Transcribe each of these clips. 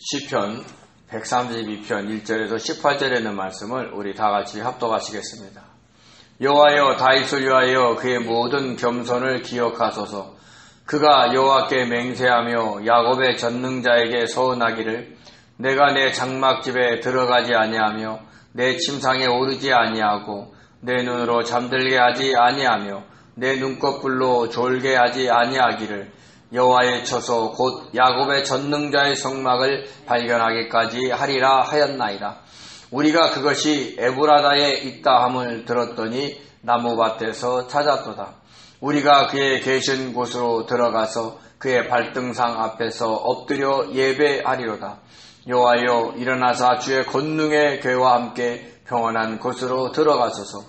시편 132편 1절에서 18절에 있는 말씀을 우리 다같이 합독하시겠습니다. 여호와여 다윗을 위하여 그의 모든 겸손을 기억하소서. 그가 여호와께 맹세하며 야곱의 전능자에게 서운하기를 내가 내 장막집에 들어가지 아니하며 내 침상에 오르지 아니하고 내 눈으로 잠들게 하지 아니하며 내 눈꺼풀로 졸게 하지 아니하기를 여호와의 처소 곧 야곱의 전능자의 성막을 발견하기까지 하리라 하였나이다. 우리가 그것이 에브라다에 있다 함을 들었더니 나무밭에서 찾았도다. 우리가 그의 계신 곳으로 들어가서 그의 발등상 앞에서 엎드려 예배하리로다. 여호와여 일어나사 주의 권능의 궤와 함께 평안한 곳으로 들어가소서.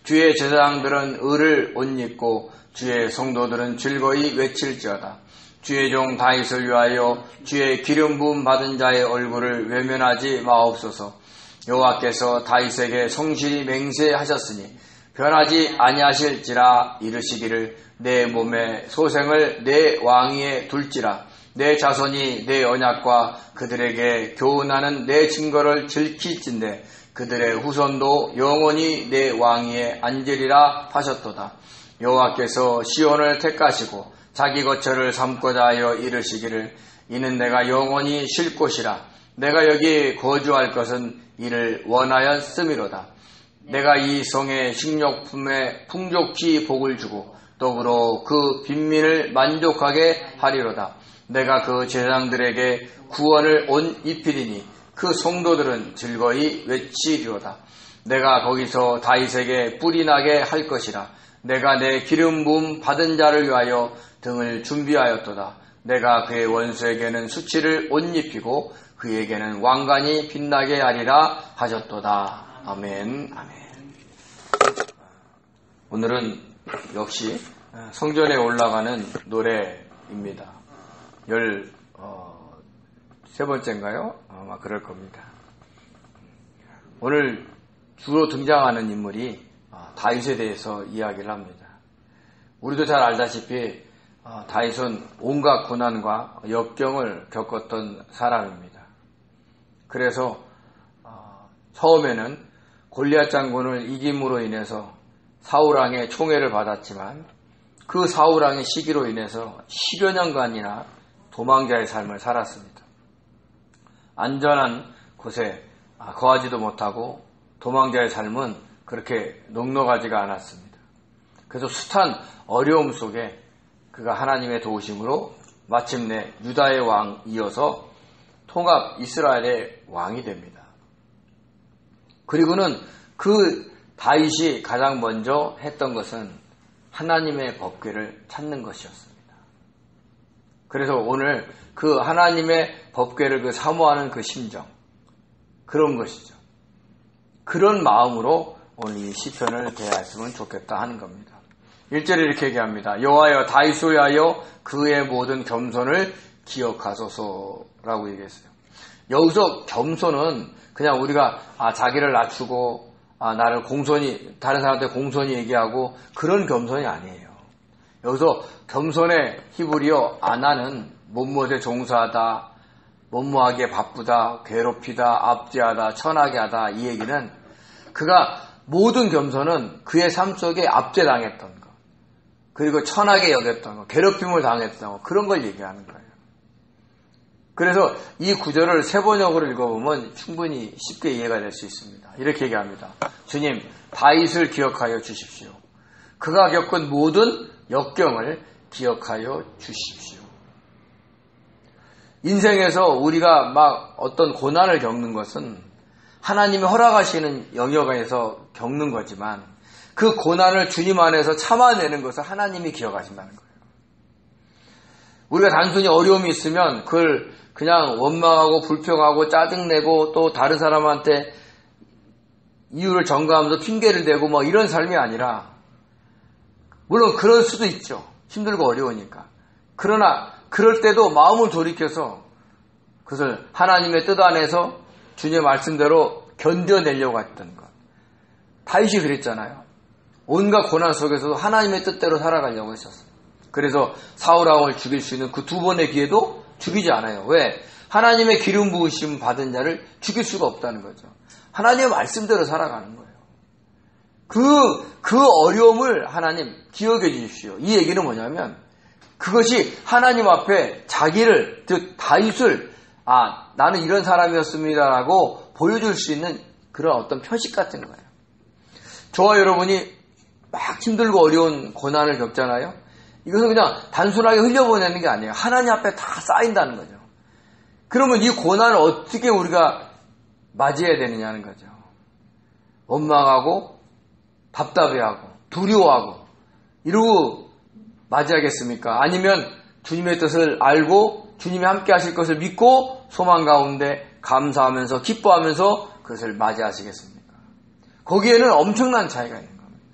주의 제사장들은 의를 옷 입고 주의 성도들은 즐거이 외칠지어다. 주의 종 다윗을 위하여 주의 기름 부음 받은 자의 얼굴을 외면하지 마옵소서. 여호와께서 다윗에게 성실히 맹세하셨으니 변하지 아니하실지라 이르시기를 내 몸의 소생을 내 왕위에 둘지라. 내 자손이 내 언약과 그들에게 교훈하는 내 증거를 지킬진대 그들의 후손도 영원히 내 왕위에 앉으리라 하셨도다. 여호와께서 시온을 택하시고 자기 거처를 삼고자 하여 이르시기를 이는 내가 영원히 쉴 곳이라. 내가 여기 거주할 것은 이를 원하였음이로다. 내가 이 성의 식료품에 풍족히 복을 주고 더불어 그 빈민을 만족하게 하리로다. 내가 그 제사장들에게 구원을 옷 입히리니 그 성도들은 즐거이 외치리로다. 내가 거기서 다윗에게 뿔이 나게 할 것이라. 내가 내 기름 부음 받은 자를 위하여 등을 준비하였도다. 내가 그의 원수에게는 수치를 옷 입히고 그에게는 왕관이 빛나게 하리라 하셨도다. 아멘. 아멘. 오늘은 역시 성전에 올라가는 노래입니다. 13번째인가요? 아마 그럴 겁니다. 오늘 주로 등장하는 인물이 다윗에 대해서 이야기를 합니다. 우리도 잘 알다시피 다윗은 온갖 고난과 역경을 겪었던 사람입니다. 그래서 처음에는 골리앗 장군을 이김으로 인해서 사울왕의 총애를 받았지만 그 사울왕의 시기로 인해서 10여 년간이나 도망자의 삶을 살았습니다. 안전한 곳에 거하지도 못하고 도망자의 삶은 그렇게 넉넉하지가 않았습니다. 그래서 숱한 어려움 속에 그가 하나님의 도우심으로 마침내 유다의 왕이어서 통합 이스라엘의 왕이 됩니다. 그리고는 그 다윗이 가장 먼저 했던 것은 하나님의 법궤를 찾는 것이었습니다. 그래서 오늘 그 하나님의 법궤를 그 사모하는 그 심정, 그런 것이죠. 그런 마음으로 오늘 이 시편을 대하였으면 좋겠다 하는 겁니다. 1절에 이렇게 얘기합니다. 여호와여 다윗을 위하여 그의 모든 겸손을 기억하소서라고 얘기했어요. 여기서 겸손은 그냥 우리가 자기를 낮추고 나를 공손히 다른 사람한테 공손히 얘기하고 그런 겸손이 아니에요. 여기서 겸손의 히브리어 나는 못못에 종사하다, 못모하게 바쁘다, 괴롭히다, 압제하다, 천하게 하다 이 얘기는 그가 모든 겸손은 그의 삶 속에 압제당했던 것, 그리고 천하게 여겼던 것, 괴롭힘을 당했던 것, 그런 걸 얘기하는 거예요. 그래서 이 구절을 세 번역으로 읽어보면 충분히 쉽게 이해가 될 수 있습니다. 이렇게 얘기합니다. 주님, 다윗을 기억하여 주십시오. 그가 겪은 모든 역경을 기억하여 주십시오. 인생에서 우리가 막 어떤 고난을 겪는 것은 하나님이 허락하시는 영역에서 겪는 거지만 그 고난을 주님 안에서 참아내는 것을 하나님이 기억하신다는 거예요. 우리가 단순히 어려움이 있으면 그걸 그냥 원망하고 불평하고 짜증내고 또 다른 사람한테 이유를 전가하면서 핑계를 대고 뭐 이런 삶이 아니라, 물론 그럴 수도 있죠. 힘들고 어려우니까. 그러나 그럴 때도 마음을 돌이켜서 그것을 하나님의 뜻 안에서 주님의 말씀대로 견뎌내려고 했던 것. 다윗이 그랬잖아요. 온갖 고난 속에서도 하나님의 뜻대로 살아가려고 했었어요. 그래서 사울왕을 죽일 수 있는 그 두 번의 기회도 죽이지 않아요. 왜? 하나님의 기름 부으심 받은 자를 죽일 수가 없다는 거죠. 하나님의 말씀대로 살아가는 거예요. 그 어려움을 하나님 기억해 주십시오. 이 얘기는 뭐냐면 그것이 하나님 앞에 자기를, 즉 다윗을 나는 이런 사람이었습니다라고 보여줄 수 있는 그런 어떤 표식 같은 거예요. 저와 여러분이 막 힘들고 어려운 고난을 겪잖아요. 이것은 그냥 단순하게 흘려보내는 게 아니에요. 하나님 앞에 다 쌓인다는 거죠. 그러면 이 고난을 어떻게 우리가 맞이해야 되느냐는 거죠. 원망하고 답답해하고 두려워하고 이러고 맞이하겠습니까? 아니면 주님의 뜻을 알고 주님이 함께 하실 것을 믿고 소망 가운데 감사하면서 기뻐하면서 그것을 맞이하시겠습니까? 거기에는 엄청난 차이가 있는 겁니다.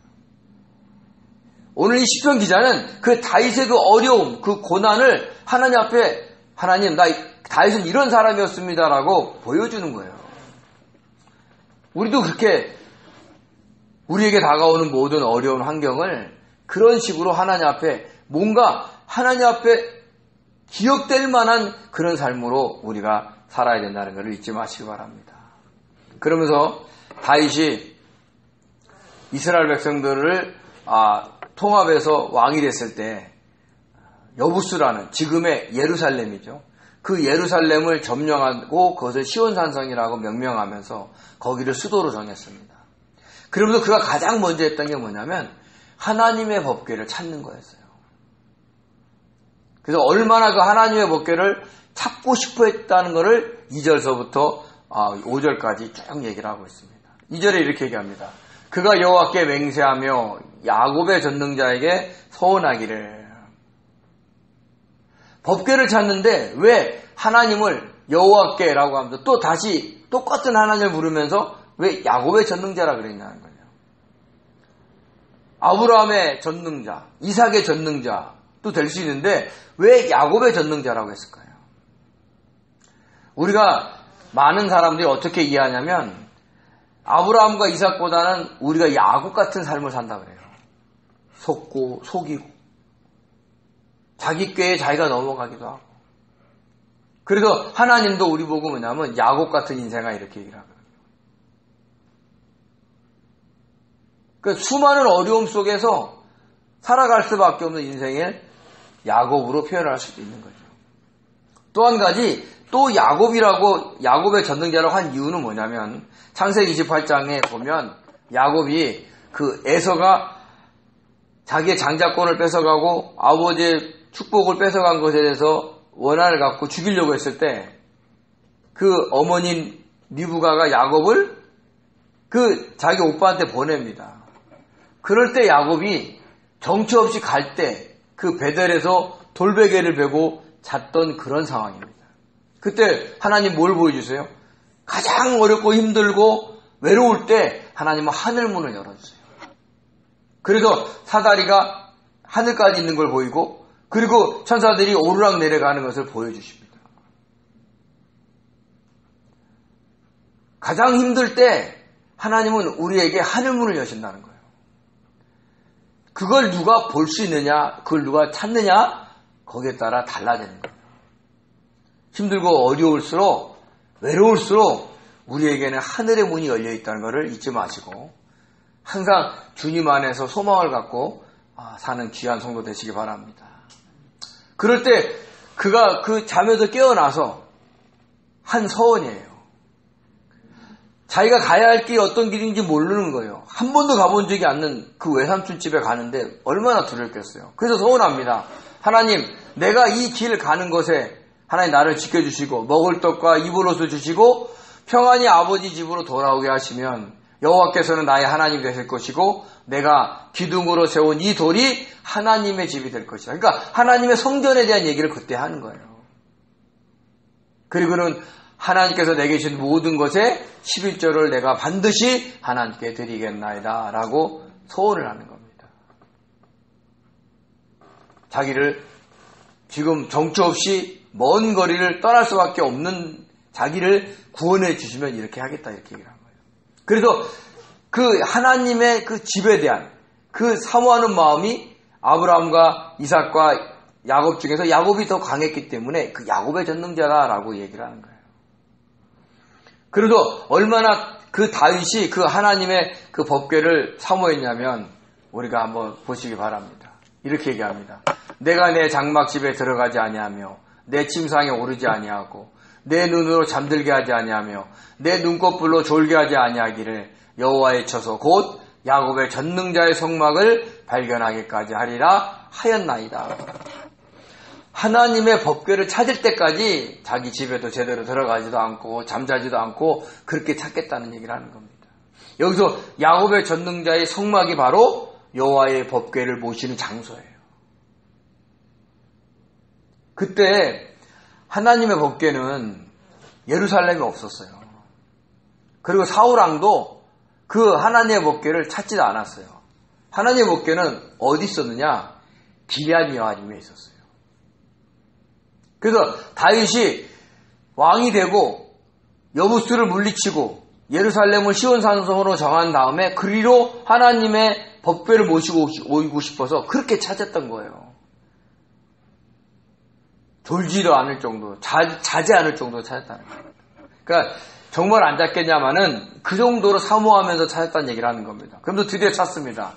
오늘 이 시편 기자는 그 다윗의 그 어려움, 그 고난을 하나님 앞에 하나님 나 다윗은 이런 사람이었습니다라고 보여주는 거예요. 우리도 그렇게 우리에게 다가오는 모든 어려운 환경을 그런 식으로 하나님 앞에 뭔가 하나님 앞에 기억될 만한 그런 삶으로 우리가 살아야 된다는 것을 잊지 마시기 바랍니다. 그러면서 다윗이 이스라엘 백성들을 통합해서 왕이 됐을 때 여부스라는 지금의 예루살렘이죠. 그 예루살렘을 점령하고 그것을 시온산성이라고 명명하면서 거기를 수도로 정했습니다. 그러면서 그가 가장 먼저 했던 게 뭐냐면 하나님의 법궤를 찾는 거였어요. 그래서 얼마나 그 하나님의 법궤를 찾고 싶어 했다는 것을 2절서부터 5절까지 쭉 얘기를 하고 있습니다. 2절에 이렇게 얘기합니다. 그가 여호와께 맹세하며 야곱의 전능자에게 서원하기를. 법궤를 찾는데 왜 하나님을 여호와께라고 하면서 또 다시 똑같은 하나님을 부르면서 왜 야곱의 전능자라 그랬냐는 거예요. 아브라함의 전능자, 이삭의 전능자도 될 수 있는데 왜 야곱의 전능자라고 했을까요? 우리가 많은 사람들이 어떻게 이해하냐면 아브라함과 이삭보다는 우리가 야곱 같은 삶을 산다 그래요. 속고 속이고 자기 꾀에 자기가 넘어가기도 하고. 그래서 하나님도 우리 보고 뭐냐면 야곱 같은 인생아 이렇게 얘기를 하거든요. 그 수많은 어려움 속에서 살아갈 수밖에 없는 인생을 야곱으로 표현할 수도 있는 거죠. 또 한 가지 또 야곱의 전능자라고 한 이유는 뭐냐면 창세기 28장에 보면 야곱이 그 에서가 자기의 장자권을 뺏어가고 아버지의 축복을 뺏어간 것에 대해서 원한을 갖고 죽이려고 했을 때 그 어머님 리브가가 야곱을 그 자기 오빠한테 보냅니다. 그럴 때 야곱이 정처 없이 갈 때 그 베델에서 돌베개를 베고 잤던 그런 상황입니다. 그때 하나님 뭘 보여주세요? 가장 어렵고 힘들고 외로울 때 하나님은 하늘문을 열어주세요. 그래서 사다리가 하늘까지 있는 걸 보이고 그리고 천사들이 오르락 내려가는 것을 보여주십니다. 가장 힘들 때 하나님은 우리에게 하늘문을 여신다는 거예요. 그걸 누가 볼 수 있느냐, 그걸 누가 찾느냐, 거기에 따라 달라지는 거예요. 힘들고 어려울수록, 외로울수록 우리에게는 하늘의 문이 열려 있다는 것을 잊지 마시고 항상 주님 안에서 소망을 갖고 사는 귀한 성도 되시기 바랍니다. 그럴 때 그가 그 잠에서 깨어나서 한 서원이에요. 자기가 가야 할 길이 어떤 길인지 모르는 거예요. 한 번도 가본 적이 않는 그 외삼촌 집에 가는데 얼마나 두렵겠어요. 그래서 서원합니다. 하나님, 내가 이 길 가는 것에 하나님 나를 지켜주시고 먹을 떡과 입을 옷을 주시고 평안히 아버지 집으로 돌아오게 하시면 여호와께서는 나의 하나님이 되실 것이고 내가 기둥으로 세운 이 돌이 하나님의 집이 될 것이다. 그러니까 하나님의 성전에 대한 얘기를 그때 하는 거예요. 그리고는 하나님께서 내게 주신 모든 것에 11조를 내가 반드시 하나님께 드리겠나이다 라고 소원을 하는 겁니다. 자기를 지금 정처 없이 먼 거리를 떠날 수밖에 없는 자기를 구원해 주시면 이렇게 하겠다 이렇게 얘기를 한 거예요. 그래서 그 하나님의 그 집에 대한 그 사모하는 마음이 아브라함과 이삭과 야곱 중에서 야곱이 더 강했기 때문에 그 야곱의 전능자다라고 얘기를 하는 거예요. 그래서 얼마나 그 다윗이 그 하나님의 그 법궤를 사모했냐면 우리가 한번 보시기 바랍니다. 이렇게 얘기합니다. 내가 내 장막집에 들어가지 아니하며 내 침상에 오르지 아니하고 내 눈으로 잠들게 하지 아니하며 내 눈꺼풀로 졸게 하지 아니하기를 여호와의 처소 곧 야곱의 전능자의 성막을 발견하기까지 하리라 하였나이다. 하나님의 법궤를 찾을 때까지 자기 집에도 제대로 들어가지도 않고 잠자지도 않고 그렇게 찾겠다는 얘기를 하는 겁니다. 여기서 야곱의 전능자의 성막이 바로 여호와의 법궤를 모시는 장소예요. 그때 하나님의 법궤는 예루살렘에 없었어요. 그리고 사울왕도 그 하나님의 법궤를 찾지도 않았어요. 하나님의 법궤는 어디 있었느냐? 기럇 여아림에 있었어요. 그래서 다윗이 왕이 되고 여부스를 물리치고 예루살렘을 시온산성으로 정한 다음에 그리로 하나님의 법궤를 모시고 오고 싶어서 그렇게 찾았던 거예요. 졸지도 않을 정도, 자지 않을 정도로 찾았다는 거예요. 그러니까 정말 안 찾겠냐마는 그 정도로 사모하면서 찾았다는 얘기를 하는 겁니다. 그럼서 드디어 찾습니다.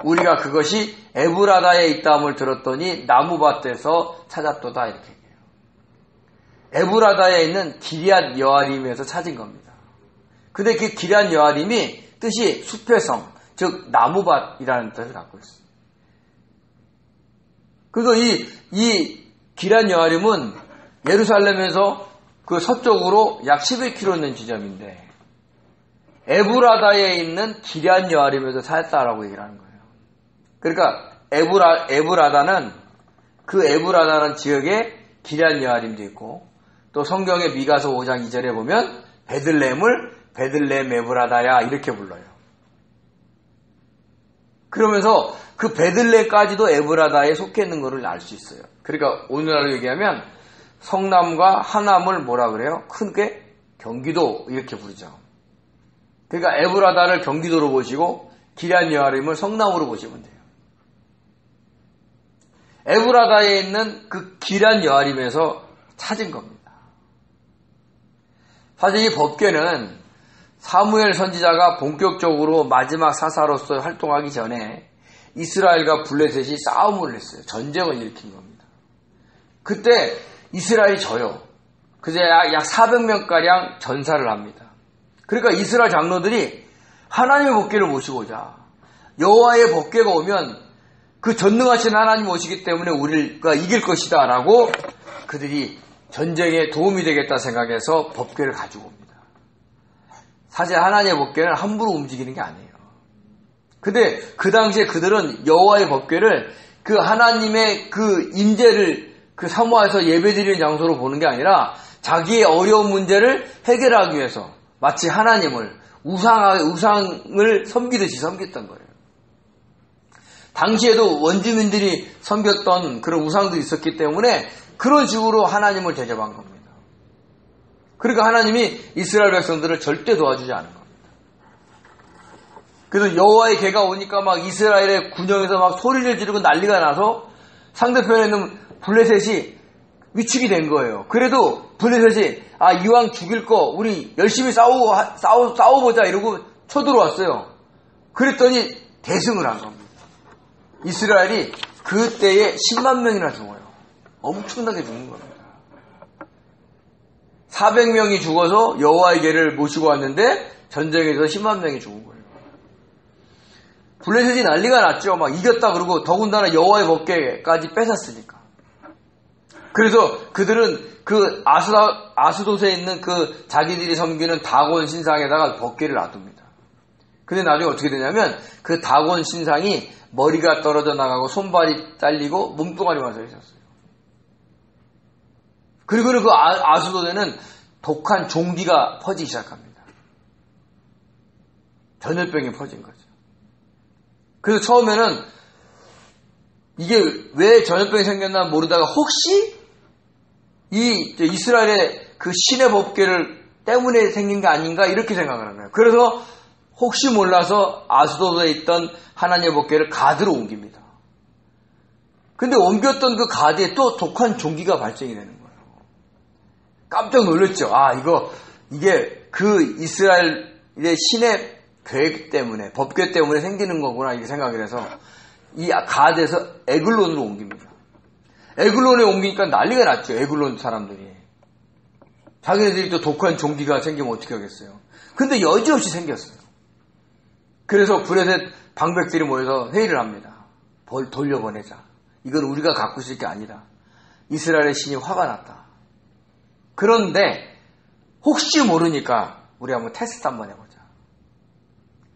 우리가 그것이 에브라다에 있다함을 들었더니 나무밭에서 찾았도다 이렇게 얘기해요. 에브라다에 있는 기럇 여아림에서 찾은 겁니다. 근데 그 기럇 여아림이 뜻이 숲의 성, 즉 나무밭이라는 뜻을 갖고 있어요. 그래서 이 기럇 여아림은 예루살렘에서 그 서쪽으로 약 11km 있는 지점인데 에브라다에 있는 기럇 여아림에서 찾았다라고 얘기를 하는 거예요. 그러니까 에브라다는 그 에브라다라는 지역에 기럇 여아림도 있고 또 성경의 미가서 5장 2절에 보면 베들레헴을 베들레헴 에브라다야 이렇게 불러요. 그러면서 그 베들레헴까지도 에브라다에 속해 있는 것을 알 수 있어요. 그러니까 오늘날로 얘기하면 성남과 하남을 뭐라 그래요? 크게 경기도 이렇게 부르죠. 그러니까 에브라다를 경기도로 보시고 기럇 여아림을 성남으로 보시면 돼요. 에브라다에 있는 그 기럇 여아림에서 찾은 겁니다. 사실 이 법궤는 사무엘 선지자가 본격적으로 마지막 사사로서 활동하기 전에 이스라엘과 블레셋이 싸움을 했어요. 전쟁을 일으킨 겁니다. 그때 이스라엘이 져요. 그제 약 400명가량 전사를 합니다. 그러니까 이스라엘 장로들이 하나님의 법궤를 모시고자 여호와의 법궤가 오면 그 전능하신 하나님 오시기 때문에 우리가 이길 것이다 라고 그들이 전쟁에 도움이 되겠다 생각해서 법궤를 가지고 옵니다. 사실 하나님의 법궤는 함부로 움직이는 게 아니에요. 근데 그 당시에 그들은 여호와의 법궤를 그 하나님의 그 임재를 그 사모해서 예배드리는 장소로 보는 게 아니라 자기의 어려운 문제를 해결하기 위해서 마치 하나님을 우상을 섬기듯이 섬겼던 거예요. 당시에도 원주민들이 섬겼던 그런 우상도 있었기 때문에 그런 식으로 하나님을 대접한 겁니다. 그러니까 하나님이 이스라엘 백성들을 절대 도와주지 않은 겁니다. 그래서 여호와의 개가 오니까 막 이스라엘의 군영에서 막 소리를 지르고 난리가 나서 상대편에 있는 블레셋이 위축이 된 거예요. 그래도 블레셋이 이왕 죽일 거 우리 열심히 싸워보자 이러고 쳐들어왔어요. 그랬더니 대승을 한 겁니다. 이스라엘이 그때에 10만 명이나 죽어요. 엄청나게 죽는 겁니다. 400명이 죽어서 여호와의 개를 모시고 왔는데 전쟁에서 10만 명이 죽은 거예요. 블레셋이 난리가 났죠. 막 이겼다 그러고 더군다나 여호와의 법궤까지 뺏었으니까. 그래서 그들은 그 아스돗에 있는 그 자기들이 섬기는 다곤 신상에다가 법궤를 놔둡니다. 근데 나중에 어떻게 되냐면 그 다곤 신상이 머리가 떨어져 나가고 손발이 잘리고 몸뚱아리 와서 있었어요. 그리고는 그 아스돗에는 독한 종기가 퍼지기 시작합니다. 전염병이 퍼진 거죠. 그래서 처음에는 이게 왜 전염병이 생겼나 모르다가 혹시 이 이스라엘의 그 신의 법궤를 때문에 생긴 게 아닌가 이렇게 생각을 한 거예요. 그래서 혹시 몰라서 아스돗에 있던 하나님의 법궤를 가드로 옮깁니다. 근데 옮겼던 그 가드에 또 독한 종기가 발생이 되는 거예요. 깜짝 놀랐죠. 이게 그 이스라엘의 신의 계획 때문에, 법궤 때문에 생기는 거구나, 이렇게 생각을 해서 이 가드에서 에글론으로 옮깁니다. 에글론에 옮기니까 난리가 났죠. 에글론 사람들이. 자기네들이 또 독한 종기가 생기면 어떻게 하겠어요. 근데 여지없이 생겼어요. 그래서 브레셋 방백들이 모여서 회의를 합니다. 돌려보내자. 이건 우리가 갖고 있을 게 아니다. 이스라엘의 신이 화가 났다. 그런데 혹시 모르니까 우리 한번 테스트 한번 해보자.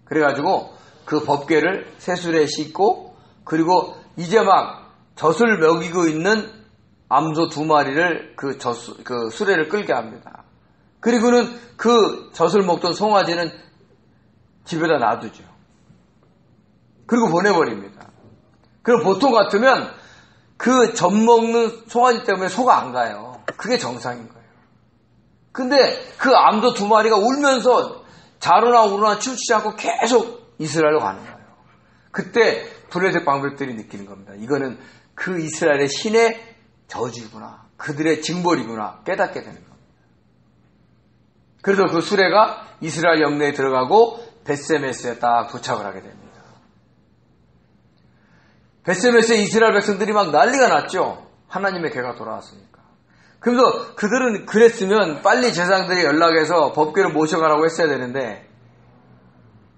그래가지고 그 법궤를 새술에 싣고, 그리고 이제 막 젖을 먹이고 있는 암소 2마리를 그 수레를 끌게 합니다. 그리고는 그 젖을 먹던 송아지는 집에다 놔두죠. 그리고 보내버립니다. 그럼 보통 같으면 그 젖 먹는 송아지 때문에 소가 안 가요. 그게 정상인 거예요. 근데 그 암소 2마리가 울면서 자로나 우로나 춤추지 않고 계속 이스라엘로 가는 거예요. 그때 브레셋 방백들이 느끼는 겁니다. 이거는 그 이스라엘의 신의 저주구나. 그들의 징벌이구나. 깨닫게 되는 겁니다. 그래서 그 수레가 이스라엘 영내에 들어가고 벳세메스에 딱 도착을 하게 됩니다. 벳세메스에 이스라엘 백성들이 막 난리가 났죠. 하나님의 괴가 돌아왔으니까. 그래서 그들은 그랬으면 빨리 제사장들이 연락해서 법궤를 모셔가라고 했어야 되는데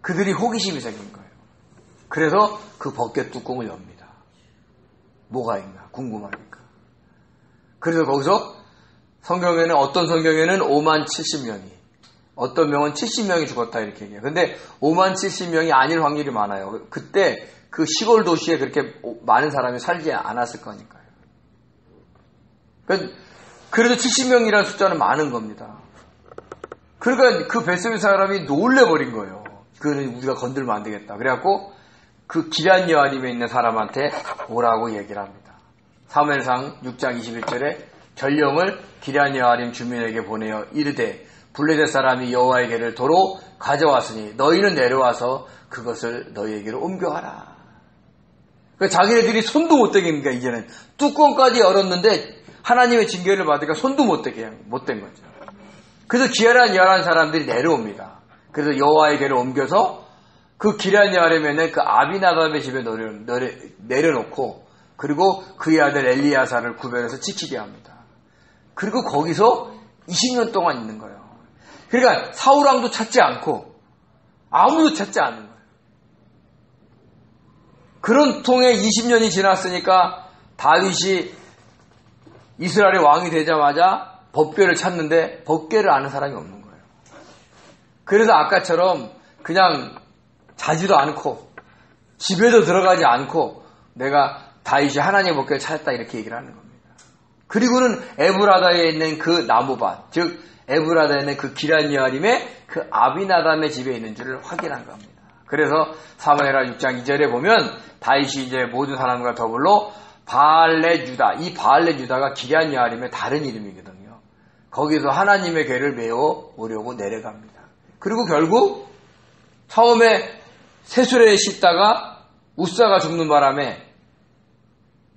그들이 호기심이 생긴 거예요. 그래서 그 법궤 뚜껑을 엽니다. 뭐가 있나 궁금하니까. 그래서 거기서 성경에는, 어떤 성경에는 5만 70명이, 어떤 명은 70명이 죽었다 이렇게 얘기해요. 근데 5만 70명이 아닐 확률이 많아요. 그때 그 시골 도시에 그렇게 많은 사람이 살지 않았을 거니까요. 그래도 70명이라는 숫자는 많은 겁니다. 그러니까 그 벳세메 사람이 놀래버린 거예요. 그거는 우리가 건들면 안 되겠다. 그래갖고 그 기럇 여아림에 있는 사람한테 오라고 얘기를 합니다. 사무엘상 6장 21절에 전령을 기럇 여아림 주민에게 보내어 이르되 블레셋 사람이 여호와의 궤를 도로 가져왔으니 너희는 내려와서 그것을 너희에게로 옮겨와라. 그러니까 자기네들이 손도 못 대게 합니까? 이제는 뚜껑까지 열었는데 하나님의 징계를 받으니까 손도 못 대게 못된 거죠. 그래서 기럇 여아림 사람들이 내려옵니다. 그래서 여호와의 궤를 옮겨서 그 기럇 여아림에 있는 그 아비나답의 집에 내려놓고, 그리고 그의 아들 엘리야사를 구별해서 지키게 합니다. 그리고 거기서 20년 동안 있는 거예요. 그러니까 사울왕도 찾지 않고 아무도 찾지 않는 거예요. 그런 통에 20년이 지났으니까 다윗이 이스라엘의 왕이 되자마자 법궤를 찾는데 법궤를 아는 사람이 없는 거예요. 그래서 아까처럼 그냥 자지도 않고 집에도 들어가지 않고 내가 다윗이 하나님의 법궤를 찾았다 이렇게 얘기를 하는 겁니다. 그리고는 에브라다에 있는 그 나무밭, 즉 에브라다에 있는 그 기럇 여아림의 그 아비나담의 집에 있는 줄을 확인한 겁니다. 그래서 사무엘하 6장 2절에 보면 다윗이 이제 모든 사람과 더불어 바알렛 유다, 이 바알렛 유다가 기럇 여아림의 다른 이름이거든요. 거기서 하나님의 궤를 메워 오려고 내려갑니다. 그리고 결국 처음에 새수레에 싣다가 우사가 죽는 바람에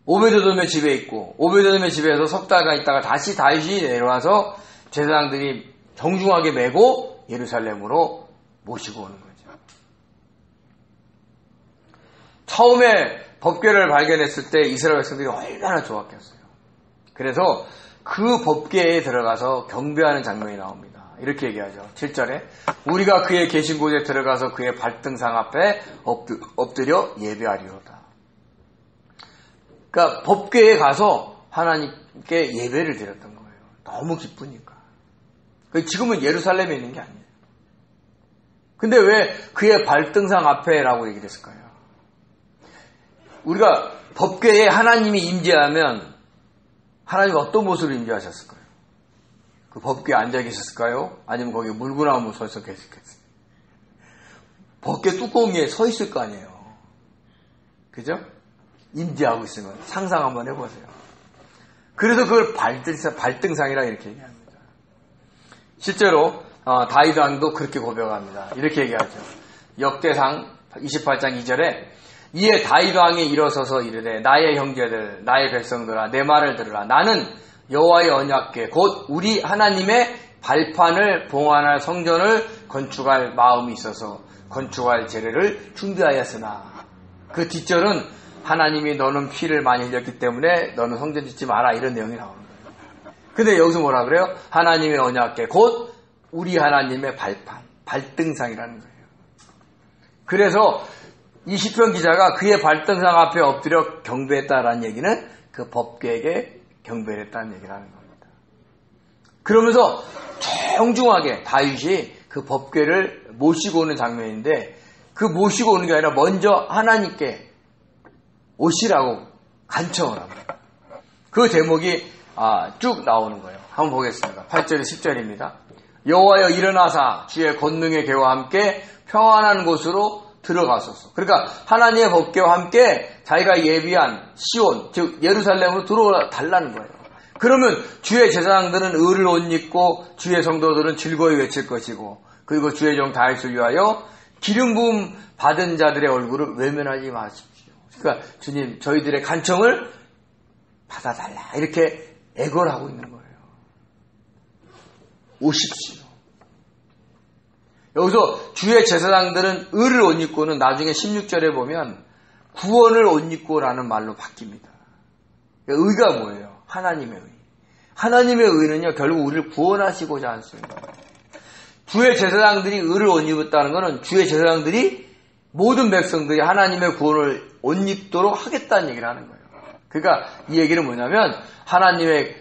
오베드돔의 집에 있고, 오베드돔의 집에서 석 달간 있다가 다시 다윗이 내려와서 제사장들이 정중하게 메고 예루살렘으로 모시고 오는 거죠. 처음에 법궤를 발견했을 때 이스라엘 백성들이 얼마나 좋았겠어요. 그래서 그 법궤에 들어가서 경배하는 장면이 나옵니다. 이렇게 얘기하죠. 7절에 우리가 그의 계신 곳에 들어가서 그의 발등상 앞에 엎드려 예배하리로다. 그러니까 법궤에 가서 하나님께 예배를 드렸던 거예요. 너무 기쁘니까. 지금은 예루살렘에 있는 게 아니에요. 근데 왜 그의 발등상 앞에라고 얘기를 했을까요? 우리가 법궤에 하나님이 임재하면 하나님은 어떤 모습으로 임재하셨을까요? 그 법궤에 앉아 계셨을까요? 아니면 거기 물구나무 서서 계셨겠어요? 법궤 뚜껑 위에 서 있을 거 아니에요. 그죠? 임재하고 있으면 상상 한번 해보세요. 그래서 그걸 발등상이라 이렇게 얘기합니다. 실제로 다윗 왕도 그렇게 고백합니다. 이렇게 얘기하죠. 역대상 28장 2절에 이에 다윗 왕이 일어서서 이르되 나의 형제들 나의 백성들아 내 말을 들으라. 나는 여호와의 언약궤 곧 우리 하나님의 발판을 봉헌할 성전을 건축할 마음이 있어서 건축할 재료를 준비하였으나, 그 뒷절은 하나님이 너는 피를 많이 흘렸기 때문에 너는 성전 짓지 마라, 이런 내용이 나오는 거예요. 근데 여기서 뭐라 그래요? 하나님의 언약궤 곧 우리 하나님의 발판, 발등상이라는 거예요. 그래서 이 시편 기자가 그의 발등상 앞에 엎드려 경배했다라는 얘기는 그 법궤에게 경배를 했다는 얘기를 하는 겁니다. 그러면서 정중하게 다윗이 그 법궤를 모시고 오는 장면인데, 그 모시고 오는 게 아니라 먼저 하나님께 오시라고 간청을 합니다. 그 제목이 쭉 나오는 거예요. 한번 보겠습니다. 8절 10절입니다. 여호와여 일어나사 주의 권능의 궤와 함께 평안한 곳으로 들어가소서. 그러니까 하나님의 법궤와 함께 자기가 예비한 시온, 즉 예루살렘으로 들어달라는 거예요. 그러면 주의 제사장들은 의를 옷 입고 주의 성도들은 즐거이 외칠 것이고, 그리고 주의 종 다윗을 위하여 기름 부음 받은 자들의 얼굴을 외면하지 마십시오. 그러니까 주님, 저희들의 간청을 받아달라, 이렇게 애걸 하고 있는 거예요. 오십시오. 여기서 주의 제사장들은 의를 옷 입고는 나중에 16절에 보면 구원을 옷 입고라는 말로 바뀝니다. 의가 뭐예요? 하나님의 의. 하나님의 의는요, 결국 우리를 구원하시고자 하십니다. 주의 제사장들이 의를 옷 입었다는 것은 주의 제사장들이 모든 백성들이 하나님의 구원을 옷 입도록 하겠다는 얘기를 하는 거예요. 그러니까 이 얘기는 뭐냐면 하나님의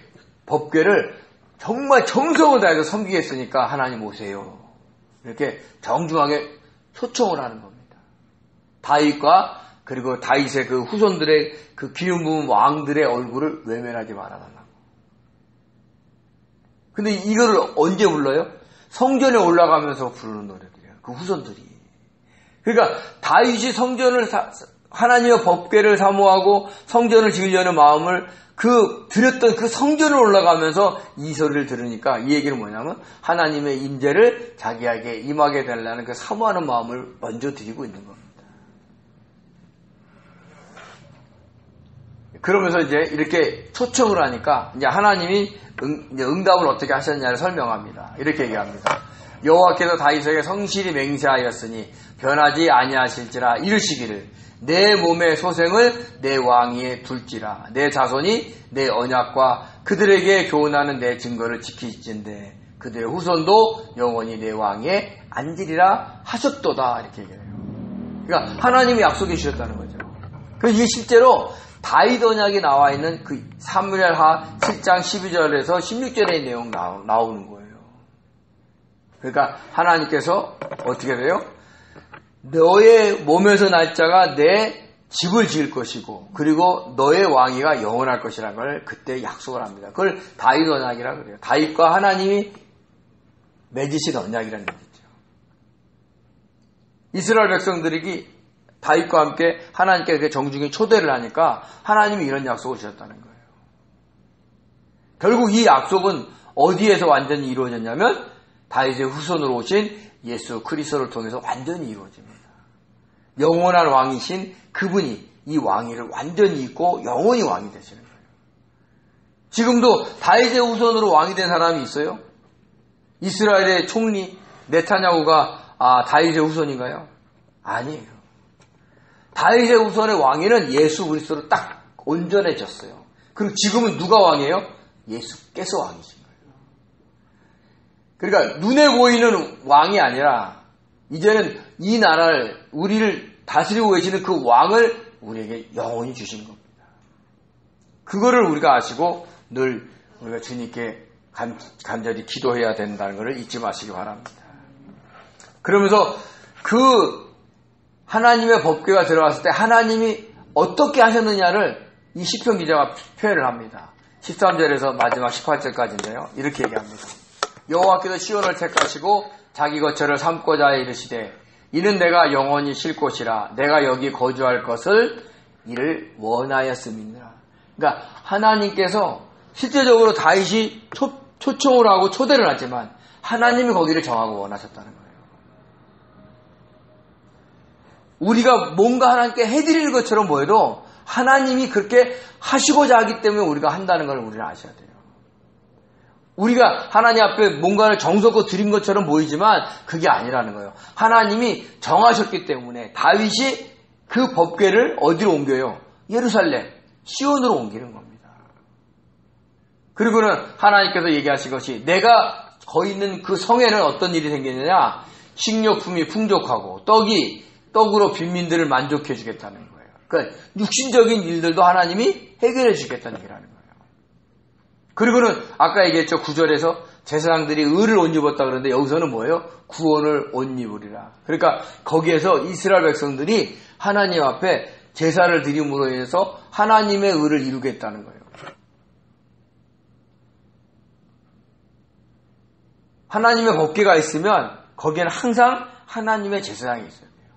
법궤를 정말 정성을 다해서 섬기겠으니까 하나님 오세요, 이렇게 정중하게 초청을 하는 겁니다. 다윗과 그리고 다윗의 그 후손들의 그 기름 부은 왕들의 얼굴을 외면하지 말아달라고. 근데 이거를 언제 불러요? 성전에 올라가면서 부르는 노래들이에요, 그 후손들이. 그러니까 다윗이 성전을 하나님의 법궤를 사모하고 성전을 지으려는 마음을 드렸던 그 성전을 올라가면서 이 소리를 들으니까 이 얘기는 뭐냐면 하나님의 임재를 자기에게 임하게 되려는 그 사모하는 마음을 먼저 드리고 있는 겁니다. 그러면서 이제 이렇게 초청을 하니까 이제 하나님이 응답을 어떻게 하셨냐를 설명합니다. 이렇게 얘기합니다. 여호와께서 다윗에게 성실히 맹세하였으니 변하지 아니하실지라 이르시기를 내 몸의 소생을 내 왕위에 둘지라. 내 자손이 내 언약과 그들에게 교훈하는 내 증거를 지키신데 그들의 후손도 영원히 내 왕위에 앉으리라 하셨도다, 이렇게 얘기해요. 그러니까 하나님이 약속해 주셨다는 거죠. 그래서 이게 실제로 다윗 언약이 나와 있는 그 사무엘하 7장 12절에서 16절의 내용 나오는 거예요. 그러니까 하나님께서 어떻게 돼요? 너의 몸에서 날 자가 내 집을 지을 것이고 그리고 너의 왕위가 영원할 것이라는 걸 그때 약속을 합니다. 그걸 다윗 언약이라고 그래요. 다윗과 하나님이 맺으신 언약이라는 얘기죠. 이스라엘 백성들이 다윗과 함께 하나님께 정중히 초대를 하니까 하나님이 이런 약속을 주셨다는 거예요. 결국 이 약속은 어디에서 완전히 이루어졌냐면 다윗의 후손으로 오신 예수 그리스도를 통해서 완전히 이루어집니다. 영원한 왕이신 그분이 이 왕위를 완전히 잇고 영원히 왕이 되시는 거예요. 지금도 다윗의 후손으로 왕이 된 사람이 있어요? 이스라엘의 총리 네타냐후가 다윗의 후손인가요? 아니에요. 다윗의 후손의 왕위는 예수 그리스도로 딱 온전해졌어요. 그리고 지금은 누가 왕이에요? 예수께서 왕이신 거예요. 그러니까 눈에 보이는 왕이 아니라 이제는 이 나라를, 우리를 다스리고 계시는 그 왕을 우리에게 영원히 주신 겁니다. 그거를 우리가 아시고 늘 우리가 주님께 간절히 기도해야 된다는 것을 잊지 마시기 바랍니다. 그러면서 그 하나님의 법궤가 들어갔을 때 하나님이 어떻게 하셨느냐를 이 시편 기자가 표현을 합니다. 13절에서 마지막 18절까지인데요. 이렇게 얘기합니다. 여호와께서 시온을 택하시고 자기 거처를 삼고자 이르시되 이는 내가 영원히 쉴 곳이라 내가 여기 거주할 것을 이를 원하였음이니라. 그러니까 하나님께서 실제적으로 다윗이 초청을 하고 초대를 하지만 하나님이 거기를 정하고 원하셨다는 거예요. 우리가 뭔가 하나님께 해드리는 것처럼 보여도 하나님이 그렇게 하시고자 하기 때문에 우리가 한다는 걸 우리는 아셔야 돼요. 우리가 하나님 앞에 뭔가를 정성껏 드린 것처럼 보이지만 그게 아니라는 거예요. 하나님이 정하셨기 때문에 다윗이 그 법궤를 어디로 옮겨요? 예루살렘, 시온으로 옮기는 겁니다. 그리고는 하나님께서 얘기하신 것이 내가 거기 있는 그 성에는 어떤 일이 생기느냐? 식료품이 풍족하고 떡으로 빈민들을 만족해 주겠다는 거예요. 그러니까 육신적인 일들도 하나님이 해결해 주겠다는 얘기라는 거예요. 그리고는 아까 얘기했죠. 9절에서 제사장들이 의를 옷 입었다 그러는데 여기서는 뭐예요? 구원을 옷 입으리라. 그러니까 거기에서 이스라엘 백성들이 하나님 앞에 제사를 드림으로 인해서 하나님의 의를 이루겠다는 거예요. 하나님의 법궤가 있으면 거기에는 항상 하나님의 제사장이 있어야 돼요.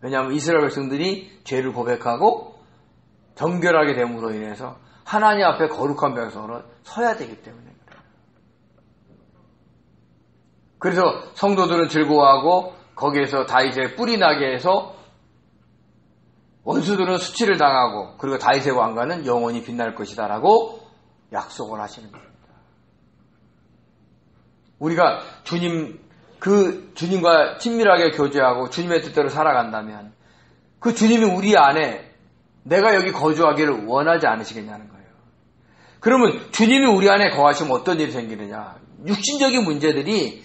왜냐하면 이스라엘 백성들이 죄를 고백하고 정결하게 됨으로 인해서 하나님 앞에 거룩한 백성으로 서야 되기 때문에 그래요. 그래서 성도들은 즐거워하고 거기에서 다윗의 뿔이 나게 해서 원수들은 수치를 당하고 그리고 다윗의 왕가는 영원히 빛날 것이다 라고 약속을 하시는 겁니다. 우리가 주님과 친밀하게 교제하고 주님의 뜻대로 살아간다면 그 주님이 우리 안에 내가 여기 거주하기를 원하지 않으시겠냐는 거예요. 그러면 주님이 우리 안에 거하시면 어떤 일이 생기느냐? 육신적인 문제들이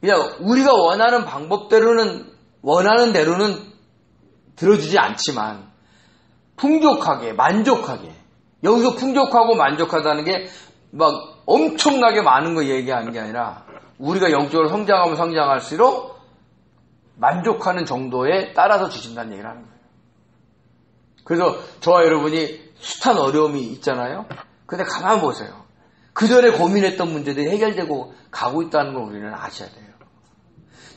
그냥 우리가 원하는 방법대로는 원하는 대로는 들어주지 않지만 풍족하게 만족하게 여기서 풍족하고 만족하다는 게 막 엄청나게 많은 거 얘기하는 게 아니라 우리가 영적으로 성장하면 성장할수록 만족하는 정도에 따라서 주신다는 얘기를 하는 거예요. 그래서 저와 여러분이 숱한 어려움이 있잖아요. 근데 가만 보세요. 그 전에 고민했던 문제들이 해결되고 가고 있다는 걸 우리는 아셔야 돼요.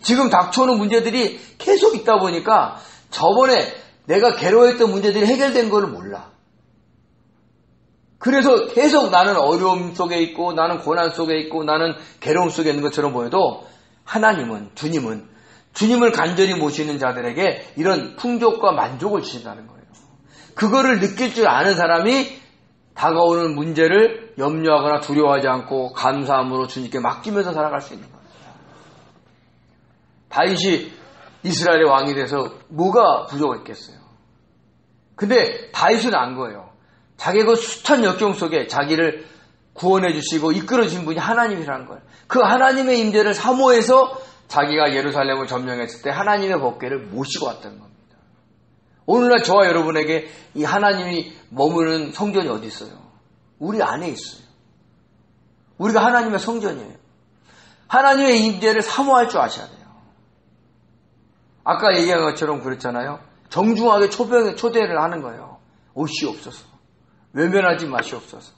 지금 닥쳐오는 문제들이 계속 있다 보니까 저번에 내가 괴로워했던 문제들이 해결된 걸 몰라. 그래서 계속 나는 어려움 속에 있고 나는 고난 속에 있고 나는 괴로움 속에 있는 것처럼 보여도 주님을 간절히 모시는 자들에게 이런 풍족과 만족을 주신다는 거예요. 그거를 느낄 줄 아는 사람이 다가오는 문제를 염려하거나 두려워하지 않고 감사함으로 주님께 맡기면서 살아갈 수 있는 거예요. 다윗이 이스라엘의 왕이 돼서 뭐가 부족했겠어요? 근데 다윗은 안 거예요. 자기가 그 숱한 역경 속에 자기를 구원해 주시고 이끌어 주신 분이 하나님이라는 거예요. 그 하나님의 임재를 사모해서 자기가 예루살렘을 점령했을 때 하나님의 법궤를 모시고 왔던 겁니다. 오늘날 저와 여러분에게 이 하나님이 머무는 성전이 어디 있어요? 우리 안에 있어요. 우리가 하나님의 성전이에요. 하나님의 임재를 사모할 줄 아셔야 돼요. 아까 얘기한 것처럼 그렇잖아요. 정중하게 초대를 하는 거예요. 오시옵소서. 외면하지 마시옵소서.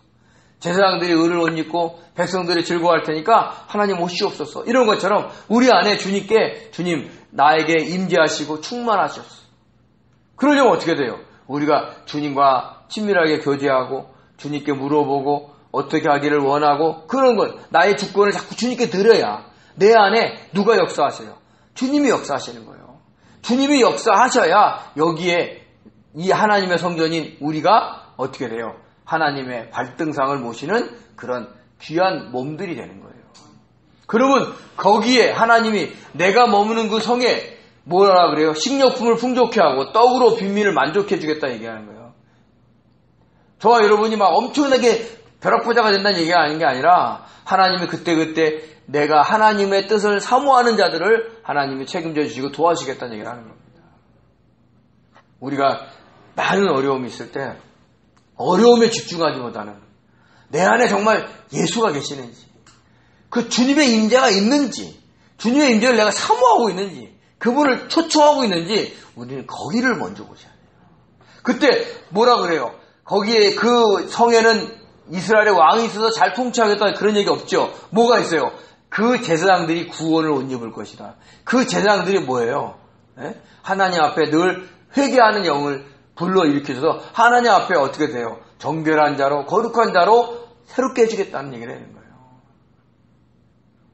제사장들이 의를 옷 입고 백성들이 즐거워할 테니까 하나님 오시옵소서. 이런 것처럼 우리 안에 주님 나에게 임재하시고 충만하셨어. 그러려면 어떻게 돼요? 우리가 주님과 친밀하게 교제하고 주님께 물어보고 어떻게 하기를 원하고 그런 것 나의 주권을 자꾸 주님께 드려야 내 안에 누가 역사하세요? 주님이 역사하시는 거예요. 주님이 역사하셔야 여기에 이 하나님의 성전인 우리가 어떻게 돼요? 하나님의 발등상을 모시는 그런 귀한 몸들이 되는 거예요. 그러면 거기에 하나님이 내가 머무는 그 성에 뭐라 그래요? 식료품을 풍족해 하고 떡으로 빈민을 만족해 주겠다 얘기하는 거예요. 저와 여러분이 막 엄청나게 벼락부자가 된다는 얘기가 아닌 게 아니라 하나님이 그때그때 내가 하나님의 뜻을 사모하는 자들을 하나님이 책임져 주시고 도와주시겠다는 얘기를 하는 겁니다. 우리가 많은 어려움이 있을 때 어려움에 집중하기보다는 내 안에 정말 예수가 계시는지 그 주님의 임재가 있는지 주님의 임재를 내가 사모하고 있는지 그분을 초청하고 있는지 우리는 거기를 먼저 보셔야 돼요. 그때 뭐라 그래요? 거기에 그 성에는 이스라엘의 왕이 있어서 잘 통치하겠다 그런 얘기 없죠. 뭐가 있어요? 그 제사장들이 구원을 옷 입을 것이다. 그 제사장들이 뭐예요? 하나님 앞에 늘 회개하는 영을 불러일으켜서 하나님 앞에 어떻게 돼요? 정결한 자로 거룩한 자로 새롭게 해주겠다는 얘기를 하는 거예요.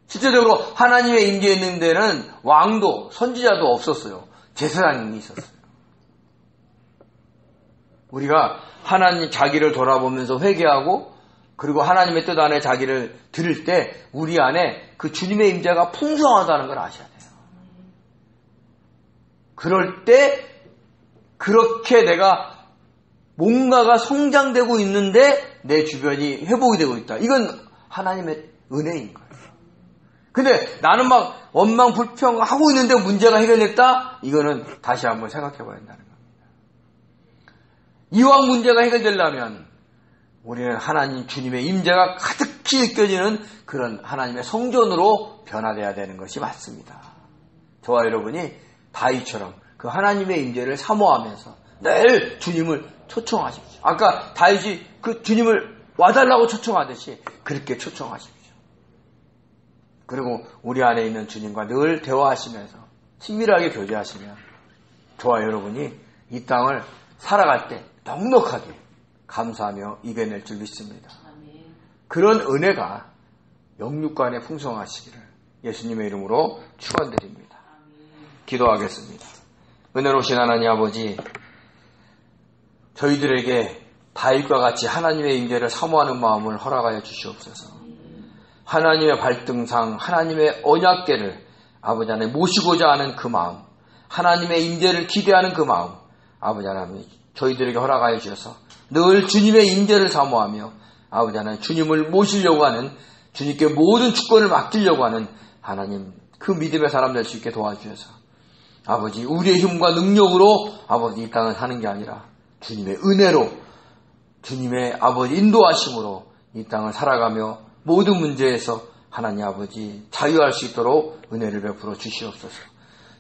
실제적으로 하나님의 임재 있는 데는 왕도 선지자도 없었어요. 제사장이 있었어요. 우리가 하나님 자기를 돌아보면서 회개하고 그리고 하나님의 뜻 안에 자기를 들을 때 우리 안에 그 주님의 임재가 풍성하다는 걸 아셔야 돼요. 그럴 때 그렇게 내가 뭔가가 성장되고 있는데 내 주변이 회복이 되고 있다. 이건 하나님의 은혜인 거예요. 근데 나는 막 원망 불평하고 있는데 문제가 해결됐다? 이거는 다시 한번 생각해 봐야 된다는 겁니다. 이왕 문제가 해결되려면 우리는 하나님 주님의 임재가 가득히 느껴지는 그런 하나님의 성전으로 변화되어야 되는 것이 맞습니다. 저와 여러분이 다윗처럼 그 하나님의 임재를 사모하면서 늘 주님을 초청하십시오. 아까 다윗이 그 주님을 와달라고 초청하듯이 그렇게 초청하십시오. 그리고 우리 안에 있는 주님과 늘 대화하시면서 친밀하게 교제하시면 저와 여러분이 이 땅을 살아갈 때 넉넉하게 감사하며 이겨낼 줄 믿습니다. 그런 은혜가 영육간에 풍성하시기를 예수님의 이름으로 축원드립니다. 기도하겠습니다. 은혜로우신 하나님 아버지, 저희들에게 다윗과 같이 하나님의 임재를 사모하는 마음을 허락하여 주시옵소서. 하나님의 발등상, 하나님의 언약궤를 아버지 하나님 모시고자 하는 그 마음, 하나님의 임재를 기대하는 그 마음, 아버지 하나님 저희들에게 허락하여 주셔서 늘 주님의 임재를 사모하며 아버지 하나님 주님을 모시려고 하는, 주님께 모든 주권을 맡기려고 하는 하나님 그 믿음의 사람 될 수 있게 도와주셔서 아버지 우리의 힘과 능력으로 아버지 이 땅을 사는 게 아니라 주님의 은혜로, 주님의 아버지 인도하심으로 이 땅을 살아가며 모든 문제에서 하나님 아버지 자유할 수 있도록 은혜를 베풀어 주시옵소서.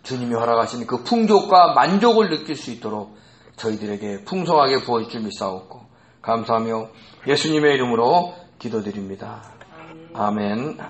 주님이 허락하신 그 풍족과 만족을 느낄 수 있도록 저희들에게 풍성하게 부어줄 줄 믿사옵고 감사하며 예수님의 이름으로 기도드립니다. 아멘.